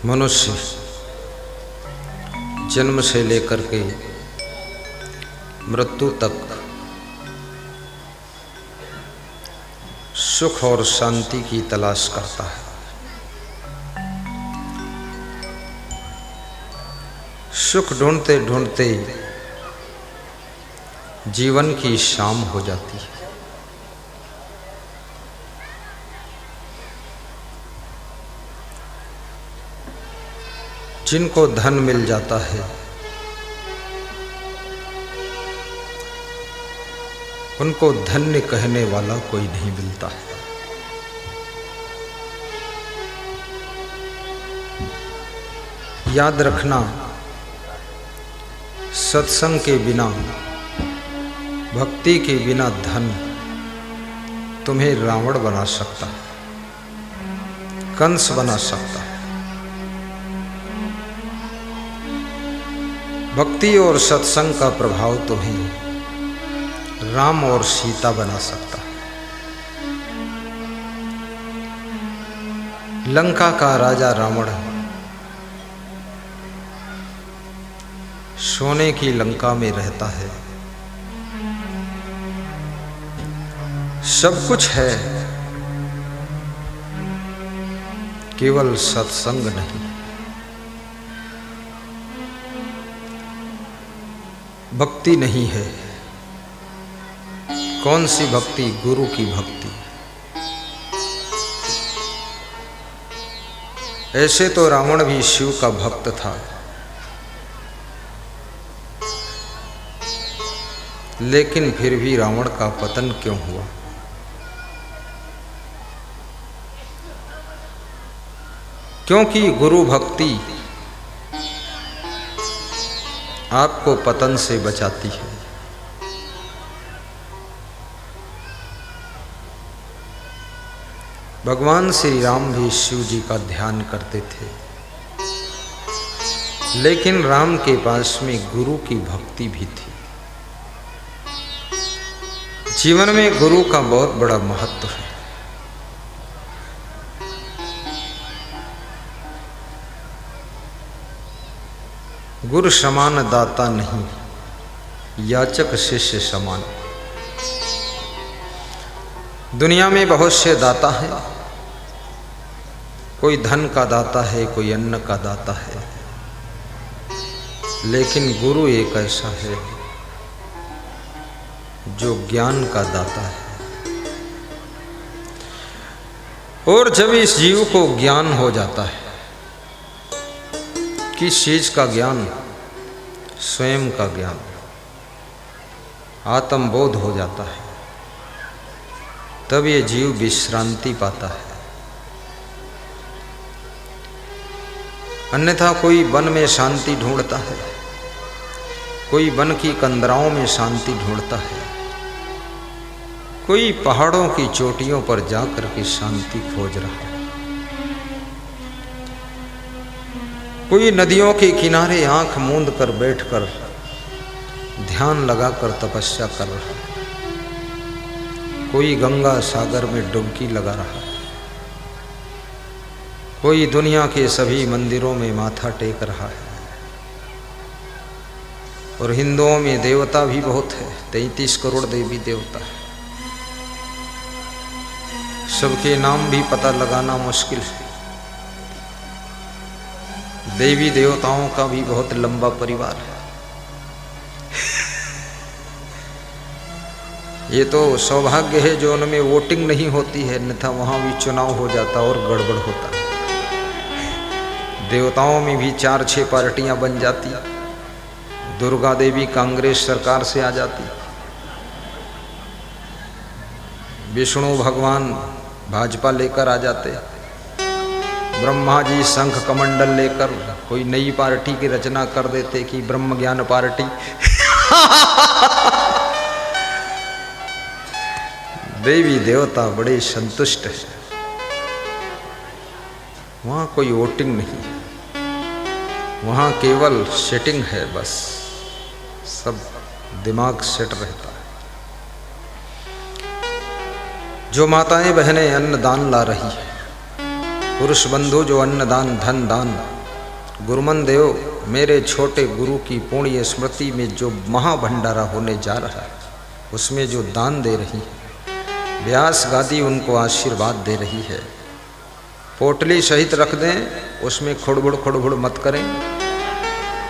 मनुष्य जन्म से लेकर के मृत्यु तक सुख और शांति की तलाश करता है। सुख ढूंढते ढूंढते जीवन की शाम हो जाती है। जिनको धन मिल जाता है उनको धन्य कहने वाला कोई नहीं मिलता है। याद रखना, सत्संग के बिना, भक्ति के बिना धन तुम्हें रावण बना सकता है, कंस बना सकता है। भक्ति और सत्संग का प्रभाव तुम्हें राम और सीता बना सकता है। लंका का राजा रावण सोने की लंका में रहता है, सब कुछ है, केवल सत्संग नहीं। भक्ति नहीं है। कौन सी भक्ति? गुरु की भक्ति। ऐसे तो रावण भी शिव का भक्त था, लेकिन फिर भी रावण का पतन क्यों हुआ? क्योंकि गुरु भक्ति आपको पतन से बचाती है। भगवान श्री राम भी शिव जी का ध्यान करते थे, लेकिन राम के पास में गुरु की भक्ति भी थी। जीवन में गुरु का बहुत बड़ा महत्व है। गुरु समान दाता नहीं, याचक शिष्य समान। दुनिया में बहुत से दाता हैं, कोई धन का दाता है, कोई अन्न का दाता है, लेकिन गुरु एक ऐसा है जो ज्ञान का दाता है। और जब इस जीव को ज्ञान हो जाता है, किस चीज का ज्ञान? स्वयं का ज्ञान, आत्मबोध हो जाता है, तब ये जीव विश्रांति पाता है। अन्यथा कोई वन में शांति ढूंढता है, कोई वन की कंदराओं में शांति ढूंढता है, कोई पहाड़ों की चोटियों पर जाकर के शांति खोज रहा है, कोई नदियों के किनारे आंख मूंद कर बैठकर ध्यान लगाकर तपस्या कर रहा है, कोई गंगा सागर में डुबकी लगा रहा है, कोई दुनिया के सभी मंदिरों में माथा टेक रहा है। और हिंदुओं में देवता भी बहुत है, 33 करोड़ देवी देवता है। सबके नाम भी पता लगाना मुश्किल है। देवी देवताओं का भी बहुत लंबा परिवार है। ये तो सौभाग्य है जो उनमें वोटिंग नहीं होती है, अन्यथा वहां भी चुनाव हो जाता और गड़बड़ होता। देवताओं में भी 4-6 पार्टियां बन जाती। दुर्गा देवी कांग्रेस सरकार से आ जाती, विष्णु भगवान भाजपा लेकर आ जाते, ब्रह्मा जी शंख कमंडल लेकर कोई नई पार्टी की रचना कर देते कि ब्रह्म ज्ञान पार्टी। देवी देवता बड़े संतुष्ट है, वहां कोई वोटिंग नहीं है, वहां केवल सेटिंग है, बस सब दिमाग सेट रहता है। जो माताएं बहनें अन्नदान ला रही है, पुरुष बंधु जो अन्नदान धन दान गुरुमन देव, मेरे छोटे गुरु की पुण्य स्मृति में जो महाभंडारा होने जा रहा है, उसमें जो दान दे रही है, व्यास गादी उनको आशीर्वाद दे रही है। पोटली सहित रख दें, उसमें खुड़बुड़ मत करें,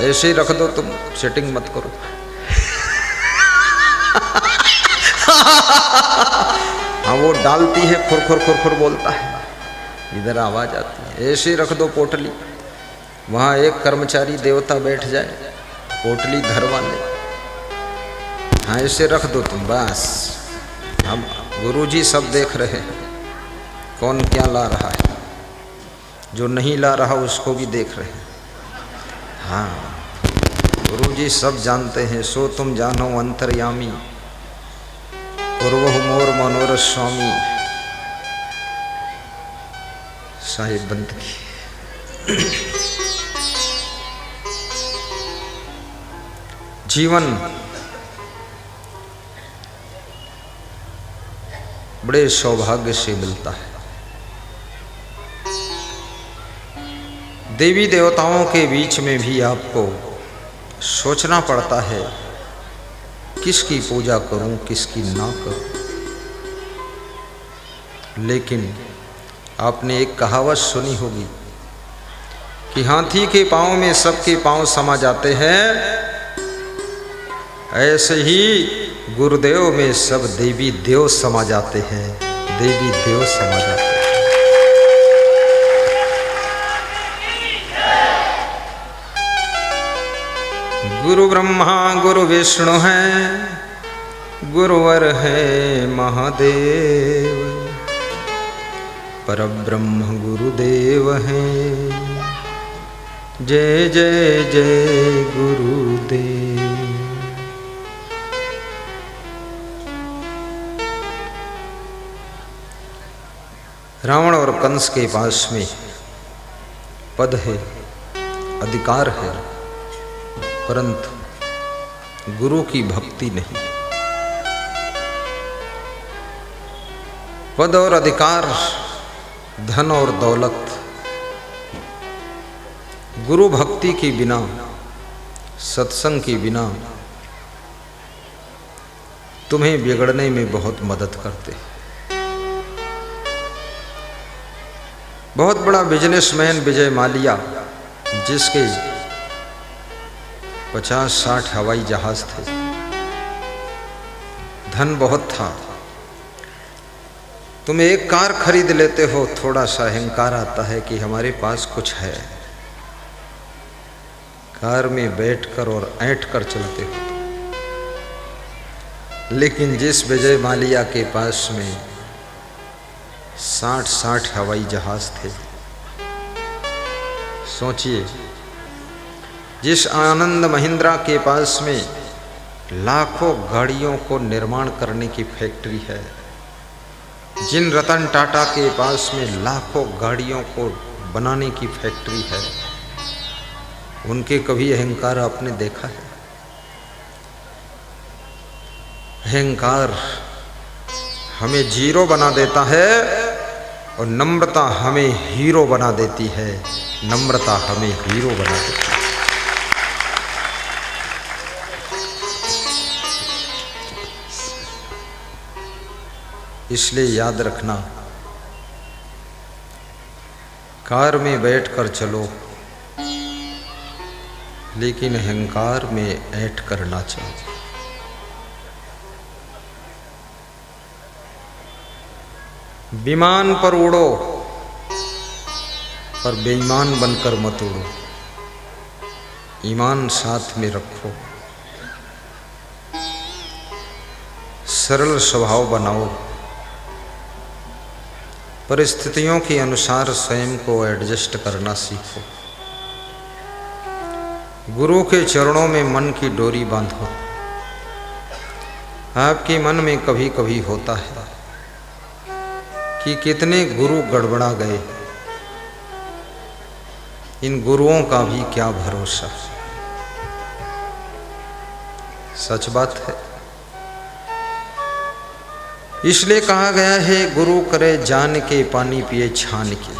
ऐसे ही रख दो, तुम सेटिंग मत करो। हाँ, वो डालती है, खुर बोलता है, इधर आवाज आती है। ऐसे ही रख दो पोटली, वहाँ एक कर्मचारी देवता बैठ जाए, पोटली धरवा ले। हाँ, ऐसे रख दो तुम, बस। हम गुरुजी सब देख रहे हैं, कौन क्या ला रहा है, जो नहीं ला रहा उसको भी देख रहे हैं। हाँ, गुरुजी सब जानते हैं। सो तुम जानो अंतर्यामी, पूर्वहु मोर मनोरथ स्वामी। साहिब बंद की। जीवन बड़े सौभाग्य से मिलता है। देवी देवताओं के बीच में भी आपको सोचना पड़ता है, किसकी पूजा करूं, किसकी ना करूं। लेकिन आपने एक कहावत सुनी होगी कि हाथी के पांव में सबके पांव समा जाते हैं, ऐसे ही गुरुदेव में सब देवी देव समा जाते हैं, देवी देव समा जाते हैं। गुरु ब्रह्मा गुरु विष्णु हैं, गुरुवर है महादेव, परब्रह्म गुरुदेव हैं, जय जय जय गुरुदेव। रावण और कंस के पास में पद है, अधिकार है, परंतु गुरु की भक्ति नहीं। पद और अधिकार, धन और दौलत, गुरु भक्ति के बिना, सत्संग के बिना तुम्हें बिगड़ने में बहुत मदद करते। बहुत बड़ा बिजनेसमैन विजय माल्या, जिसके 50-60 हवाई जहाज थे, धन बहुत था, तुम एक कार खरीद लेते हो, थोड़ा सा अहंकार आता है कि हमारे पास कुछ है। कार में बैठकर और ऐंठकर चलते हो। लेकिन जिस विजय माल्या के पास में 60-60 हवाई जहाज थे, सोचिए, जिस आनंद महिंद्रा के पास में लाखों गाड़ियों को निर्माण करने की फैक्ट्री है, जिन रतन टाटा के पास में लाखों गाड़ियों को बनाने की फैक्ट्री है, उनके कभी अहंकार आपने देखा है? अहंकार हमें जीरो बना देता है और नम्रता हमें हीरो बना देती है। नम्रता हमें हीरो बना देती है। इसलिए याद रखना, कार में बैठकर चलो, लेकिन अहंकार में ऐंठ कर ना चलो। विमान पर उड़ो, पर बेईमान बनकर मत उड़ो। ईमान साथ में रखो, सरल स्वभाव बनाओ, परिस्थितियों के अनुसार स्वयं को एडजस्ट करना सीखो। गुरु के चरणों में मन की डोरी बांधो। आपके मन में कभी कभी होता है कि कितने गुरु गड़बड़ा गए, इन गुरुओं का भी क्या भरोसा। सच बात है। इसलिए कहा गया है, गुरु करे जान के, पानी पिए छान के।